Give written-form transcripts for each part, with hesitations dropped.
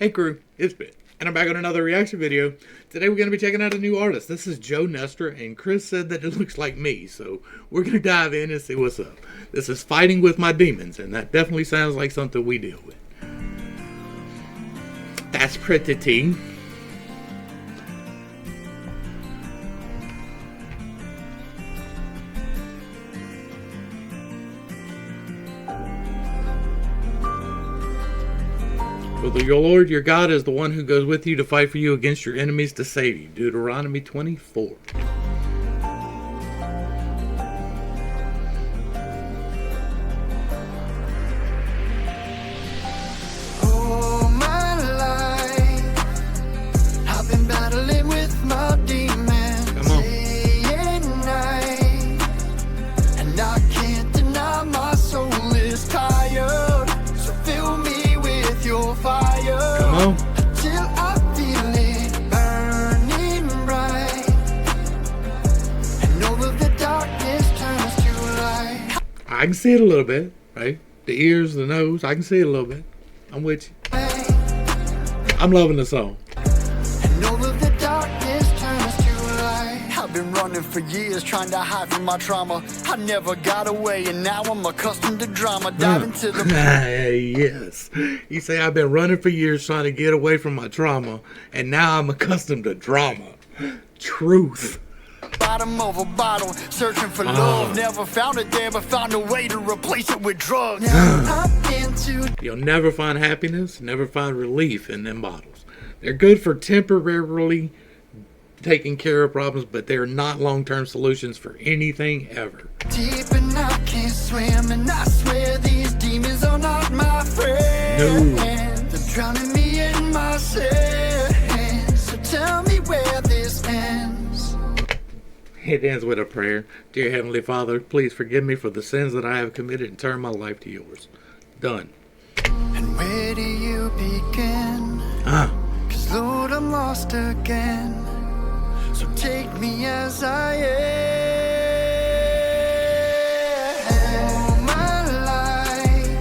Hey crew, it's Bit, and I'm back on another reaction video. Today we're going to be checking out a new artist. This is Joe Nestor, and Chris said that it looks like me, so we're going to dive in and see what's up. This is Fighting With My Demons, and that definitely sounds like something we deal with. That's pretty. For your Lord, your God, is the one who goes with you to fight for you against your enemies to save you. Deuteronomy 24. All my life, I've been battling with my demons. Come on. Day and night, and I can't deny my soul is tired. So fill me with your fire. Come on. Till I feel it burning bright, and all of the darkness turns to light. I can see it a little bit, right? The ears, the nose, I can see it a little bit. I'm with you. I'm loving the song. And all of the darkness turns to light. I've been running for years trying to hide from my trauma. I never got away, and now I'm accustomed to drama. Dive into the Yes. You say I've been running for years trying to get away from my trauma, and now I'm accustomed to drama. Truth. bottom of a bottle, searching for love. Never found it there, but found a way to replace it with drugs. Now I'm into You'll never find happiness, never find relief in them bottles. They're good for temporarily taking care of problems, but they're not long-term solutions for anything ever. deep and I can't swim, and I swear these demons are not my friends. No. They're drowning me in my sins. So tell me where this ends. It ends with a prayer. Dear Heavenly Father, please forgive me for the sins that I have committed and turn my life to yours. Done. And where do you begin? 'Cause Lord, I'm lost again. So take me as I am. All my life,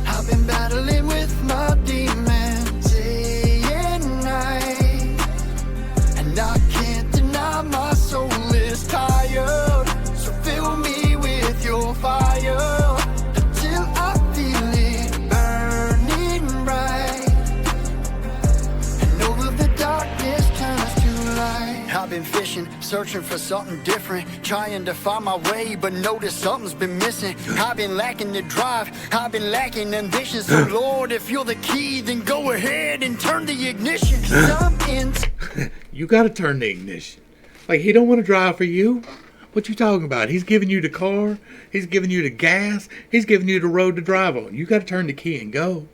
I've been battling with my demons day and night, and I can't deny my soul is tired. So fill me with your fire till I feel it burning bright, and all of the darkness turns to light. I've been fishing, searching for something different, trying to find my way, but notice something's been missing. I've been lacking the drive, I've been lacking ambition. So Lord, if you're the key, then go ahead and turn the ignition. 'Cause I'm into You gotta turn the ignition. Like, he don't want to drive for you. What you talking about? He's giving you the car. He's giving you the gas. He's giving you the road to drive on. You gotta turn the key and go.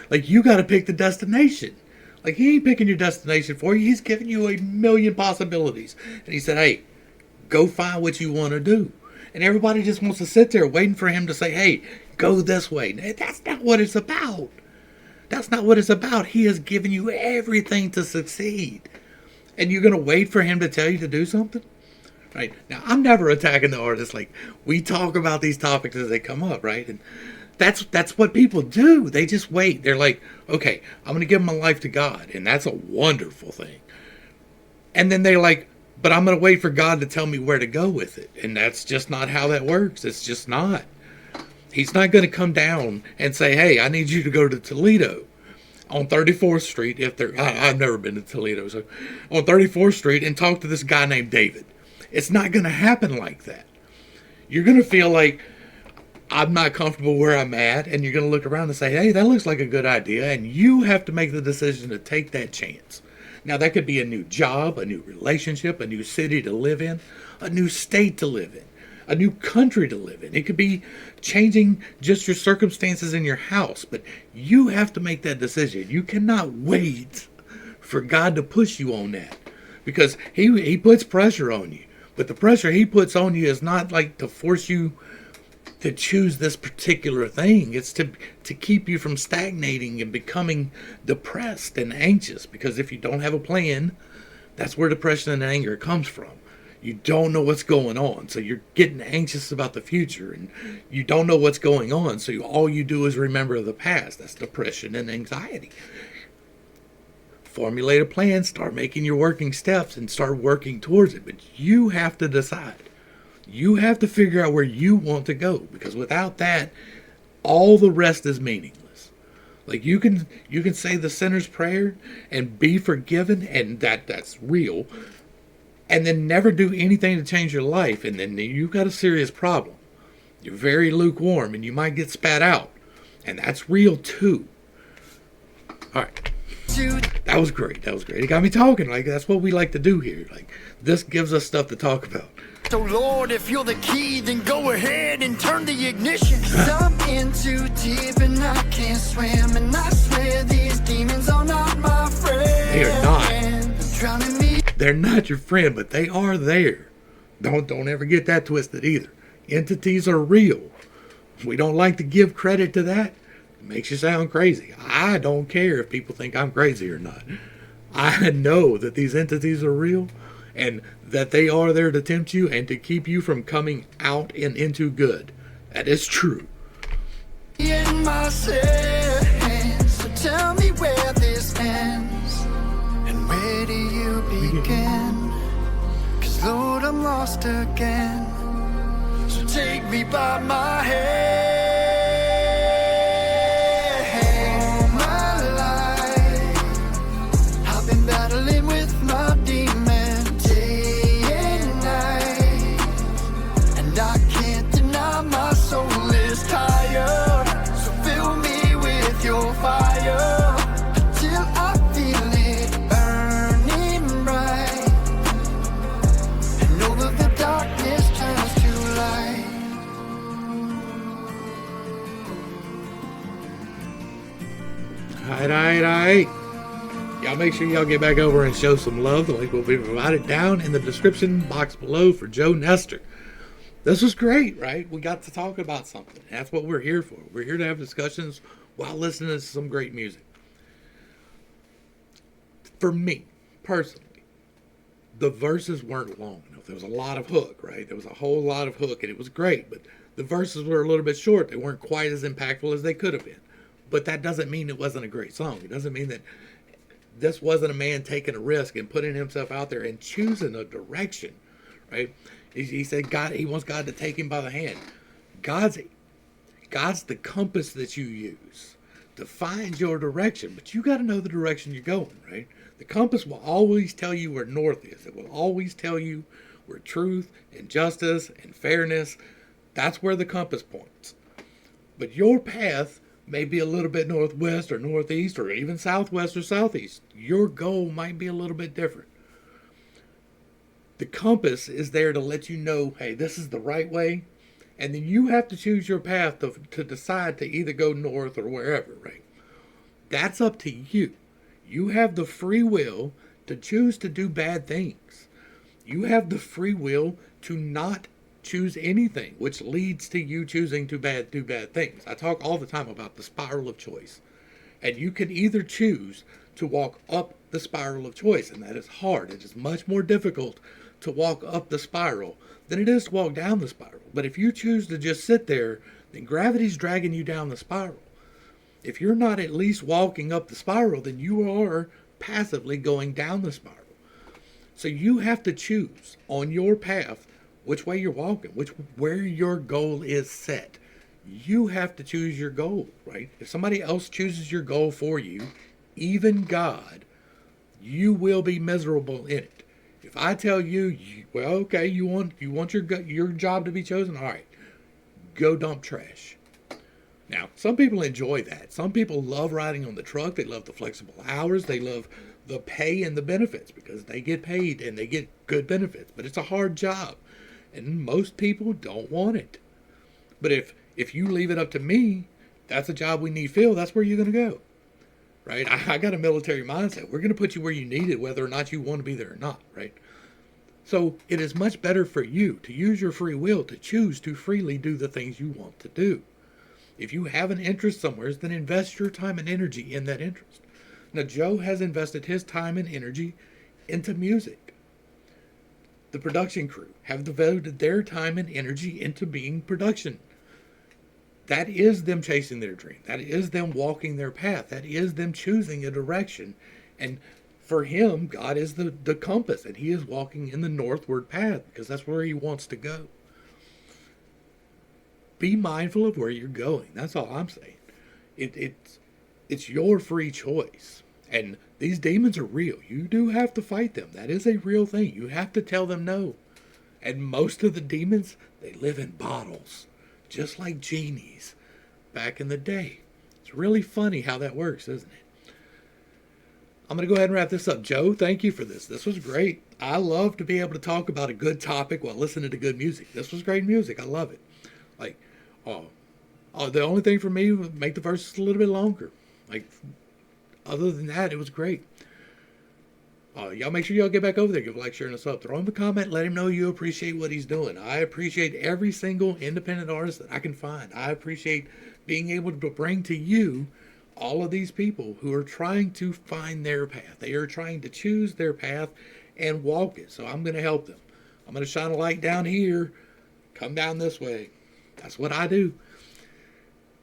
Like, you gotta pick the destination. Like, he ain't picking your destination for you. He's giving you a million possibilities. And he said, hey, go find what you want to do. And everybody just wants to sit there waiting for him to say, hey, go this way. That's not what it's about. That's not what it's about. He has given you everything to succeed. And you're going to wait for him to tell you to do something? Right? Now, I'm never attacking the artist. Like, we talk about these topics as they come up, right? And that's what people do. They just wait. They're like, okay, I'm going to give my life to God. And that's a wonderful thing. And then they're like, but I'm going to wait for God to tell me where to go with it. And that's just not how that works. It's just not. He's not going to come down and say, hey, I need you to go to Toledo on 34th Street. If they're, I've never been to Toledo, so on 34th Street and talk to this guy named David. It's not going to happen like that. You're going to feel like, I'm not comfortable where I'm at, and you're going to look around and say, hey, that looks like a good idea, and you have to make the decision to take that chance. Now, that could be a new job, a new relationship, a new city to live in, a new state to live in, a new country to live in. It could be changing just your circumstances in your house, but you have to make that decision. You cannot wait for God to push you on that, because he puts pressure on you, but the pressure he puts on you is not like to force you to choose this particular thing. It's to keep you from stagnating and becoming depressed and anxious, because if you don't have a plan, that's where depression and anger comes from. You don't know what's going on, so you're getting anxious about the future, and you don't know what's going on, so all you do is remember the past. That's depression and anxiety. Formulate a plan, start making your working steps, and start working towards it. But you have to decide. You have to figure out where you want to go, because without that, all the rest is meaningless. Like you can say the sinner's prayer and be forgiven, and that's real, and then never do anything to change your life, and then you've got a serious problem. You're very lukewarm, and you might get spat out, and that's real too. All right. That was great. It got me talking. Like, that's what we like to do here. Like, this gives us stuff to talk about. So Lord, if you're the key, then go ahead and turn the ignition. 'Cause I'm in too deep and I can't swim, and I swear these demons are not my friends. They are not. They're drowning me. They're not your friend, but they are there. Don't ever get that twisted either. Entities are real. We don't like to give credit to that. It makes you sound crazy. I don't care if people think I'm crazy or not. I know that these entities are real, and that they are there to tempt you and to keep you from coming out and into good. That is true. In my hands, so tell me where this ends, and where do you begin? 'Cause Lord, I'm lost again. So take me by my hand. All my life, I've been battling with my demons day and night, and I can't deny my soul is tired. So fill me with your fire until I feel it burning bright, and all of the darkness turns to light. All right. Y'all make sure y'all get back over and show some love. The link will be provided down in the description box below for Joe Nestor. This was great, right? We got to talk about something. That's what we're here for. We're here to have discussions while listening to some great music. For me, personally, the verses weren't long enough. There was a lot of hook, right? There was a whole lot of hook, and it was great. But the verses were a little bit short. They weren't quite as impactful as they could have been. But that doesn't mean it wasn't a great song. It doesn't mean that this wasn't a man taking a risk and putting himself out there and choosing a direction, right? He said God, he wants God to take him by the hand. God's the compass that you use to find your direction, but you got to know the direction you're going, right? The compass will always tell you where north is. It will always tell you where truth and justice and fairness, that's where the compass points. But your path may be a little bit northwest or northeast or even southwest or southeast. Your goal might be a little bit different. The compass is there to let you know, hey, this is the right way. And then you have to choose your path to decide to either go north or wherever, right? That's up to you. You have the free will to choose to do bad things. You have the free will to not choose anything, which leads to you choosing to do bad things. I talk all the time about the spiral of choice. And you can either choose to walk up the spiral of choice, and that is hard. It is much more difficult to walk up the spiral than it is to walk down the spiral. But if you choose to just sit there, then gravity's dragging you down the spiral. If you're not at least walking up the spiral, then you are passively going down the spiral. So you have to choose on your path which way you're walking, where your goal is set. You have to choose your goal, right? If somebody else chooses your goal for you, even God, you will be miserable in it. If I tell you, well, okay, you want your job to be chosen, all right, go dump trash. Now, some people enjoy that. Some people love riding on the truck. They love the flexible hours. They love the pay and the benefits because they get paid and they get good benefits. But it's a hard job, and most people don't want it. But if you leave it up to me, that's a job we need filled. That's where you're going to go, right? I got a military mindset. We're going to put you where you need it, whether or not you want to be there or not, right? So it is much better for you to use your free will to choose to freely do the things you want to do. If you have an interest somewhere, then invest your time and energy in that interest. Now, Joe has invested his time and energy into music. the production crew have devoted their time and energy into being production. That is them chasing their dream. That is them walking their path. That is them choosing a direction. And for him, God is the compass, and he is walking in the northward path because that's where he wants to go. Be mindful of where you're going. That's all I'm saying. It's your free choice. And these demons are real. You do have to fight them. That is a real thing. You have to tell them no. And most of the demons, they live in bottles, just like genies back in the day. It's really funny how that works, isn't it? I'm going to go ahead and wrap this up. Joe, thank you for this. This was great. I love to be able to talk about a good topic while listening to good music. This was great music. I love it. Like, the only thing for me was make the verses a little bit longer. Like, other than that, it was great. Y'all make sure y'all get back over there, give a like, share, and a sub. Throw him a comment, let him know you appreciate what he's doing. I appreciate every single independent artist that I can find. I appreciate being able to bring to you all of these people who are trying to find their path. They are trying to choose their path and walk it. So I'm going to help them. I'm going to shine a light down here. Come down this way. That's what I do.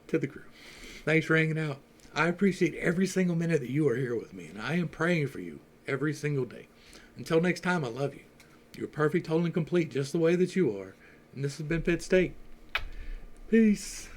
To the crew, thanks for hanging out. I appreciate every single minute that you are here with me, and I am praying for you every single day. Until next time, I love you. You're perfect, whole, and complete just the way that you are. And this has been Pittstake. Peace.